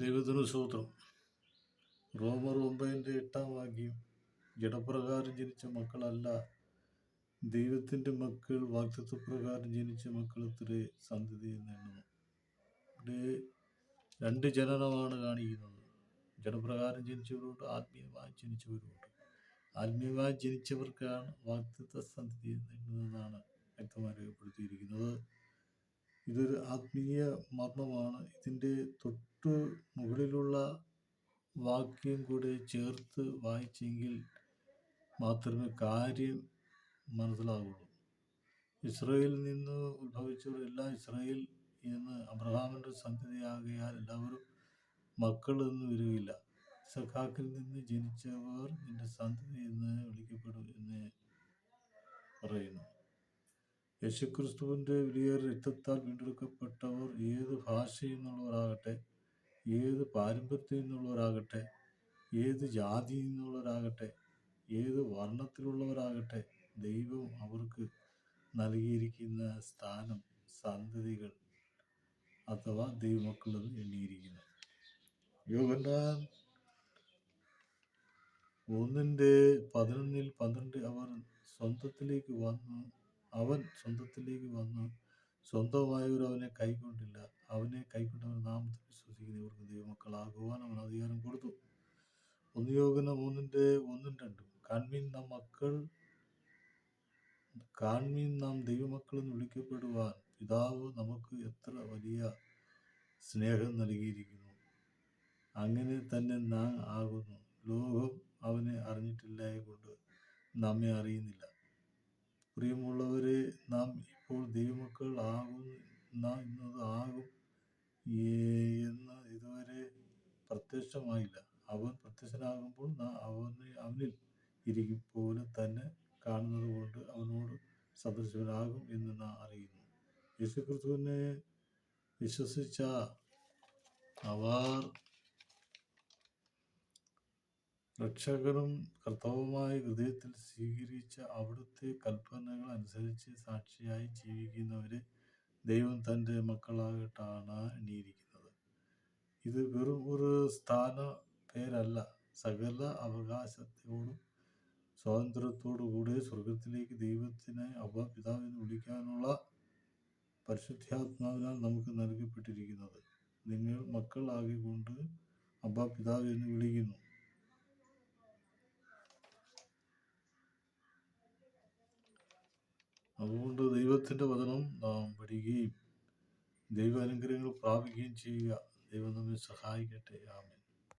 ദൈവത്തിന് സ്തോത്രം. റോമർ 9:8 ജഡപ്രകാരം ജനിച്ച മക്കളല്ല ദൈവത്തിൻ്റെ മക്കൾ, വാഗ്ദത്തപ്രകാരം ജനിച്ച മക്കളത്രേ സന്തതിയിൽ നിന്നും. ഇവിടെ രണ്ട് ജനനമാണ് കാണിക്കുന്നത്. ജഡപ്രകാരം ജനിച്ചവരുണ്ട്, ആത്മീയമായി ജനിച്ചവരുണ്ട്. ആത്മീയമായി ജനിച്ചവർക്കാണ് വാഗ്ദത്ത സന്തതിയിൽ നിന്നെന്നാണ് വ്യക്തമായി രേഖപ്പെടുത്തിയിരിക്കുന്നത്. ഇതൊരു ആത്മീയ മർമ്മമാണ്. ഇതിൻ്റെ തൊട്ട് മുകളിലുള്ള വാക്യം കൂടെ ചേർത്ത് വായിച്ചെങ്കിൽ മാത്രമേ കാര്യം മനസ്സിലാകുള്ളൂ. ഇസ്രായേലിൽ നിന്ന് ഉത്ഭവിച്ചവർ എല്ലാം ഇസ്രായേൽ എന്ന് അബ്രഹാമിൻ്റെ സന്തതിയാകയാൽ എല്ലാവരും മക്കൾ എന്ന് വരികയില്ല. ഇസഹാക്കിൽ നിന്ന് ജനിച്ചവർ നിന്റെ സന്തതി എന്ന് വിളിക്കപ്പെടും എന്ന് പറയുന്നു. യേശുക്രിസ്തുവിൻ്റെ വിലയേറിയ രക്തത്താൽ വീണ്ടെടുക്കപ്പെട്ടവർ ഏത് ഭാഷയിൽ നിന്നുള്ളവരാകട്ടെ, ഏത് പാരമ്പര്യത്തിൽ നിന്നുള്ളവരാകട്ടെ, ഏത് ജാതിയിൽ നിന്നുള്ളവരാകട്ടെ, ഏത് വർണ്ണത്തിലുള്ളവരാകട്ടെ, ദൈവം അവർക്ക് നൽകിയിരിക്കുന്ന സ്ഥാനം സന്തതികൾ അഥവാ ദൈവമക്കളെന്ന് എണ്ണിയിരിക്കുന്നു. യോഹന്നാൻ 1:11-12 അവൻ സ്വന്തത്തിലേക്ക് വന്നു സ്വന്തമായവർ അവനെ കൈക്കൊണ്ടില്ല. അവനെ കൈക്കൊണ്ടവർ നാമത്തിൽ വിശ്വസിക്കുന്നവർക്ക് ദൈവമക്കളാകുവാൻ അവൻ അധികാരം കൊടുത്തു. 1 യോഹന്നാൻ 3:1-2 കാൺമീൻ നാം ദൈവമക്കളെന്ന് വിളിക്കപ്പെടുവാൻ പിതാവ് നമുക്ക് എത്ര വലിയ സ്നേഹം നൽകിയിരിക്കുന്നു. അങ്ങനെ തന്നെ നാം ആകുന്നു. ലോകം അവനെ അറിഞ്ഞിട്ടില്ലായകൊണ്ട് നമ്മെ അറിയുന്നില്ല. പ്രിയമുള്ളവരെ, നാം ഇപ്പോൾ ദൈവമക്കൾ ആകും എന്ന് ഇതുവരെ പ്രത്യക്ഷമായില്ല. അവൻ പ്രത്യക്ഷനാകുമ്പോൾ നാം അവനിൽ ഇരിക്കും പോലെ തന്നെ കാണുന്നത് കൊണ്ട് അവനോട് സദൃശരാകും എന്ന് നാം അറിയുന്നു. യേശുക്രിസ്തുവിനെ വിശ്വസിച്ച അവർ രക്ഷകനും കർത്താവുമായി ഹൃദയത്തിൽ സ്വീകരിച്ച അവിടുത്തെ കൽപ്പനകൾ അനുസരിച്ച് സാക്ഷിയായി ജീവിക്കുന്നവരെ ദൈവം തൻ്റെ മക്കളായിട്ടാണ് എണ്ണിയിരിക്കുന്നത്. ഇത് വെറും ഒരു സ്ഥാന പേരല്ല. സകല അവകാശത്തോടും സ്വാതന്ത്ര്യത്തോടു കൂടെ സ്വർഗത്തിലേക്ക് ദൈവത്തിനെ അബ്ബാ പിതാവെന്ന് വിളിക്കാനുള്ള പരിശുദ്ധാത്മാവിനാൽ നമുക്ക് നൽകപ്പെട്ടിരിക്കുന്നത്. നിങ്ങൾ മക്കൾ ആകിക്കൊണ്ട് അബ്ബാ പിതാവ് എന്ന് വിളിക്കുന്നു. അതുകൊണ്ട് ദൈവത്തിൻ്റെ വചനം നാം പഠിക്കുകയും ദൈവ അനുഗ്രഹങ്ങൾ പ്രാപിക്കുകയും ചെയ്യുക. ദൈവം നമ്മെ സഹായിക്കട്ടെ. ആമേൻ.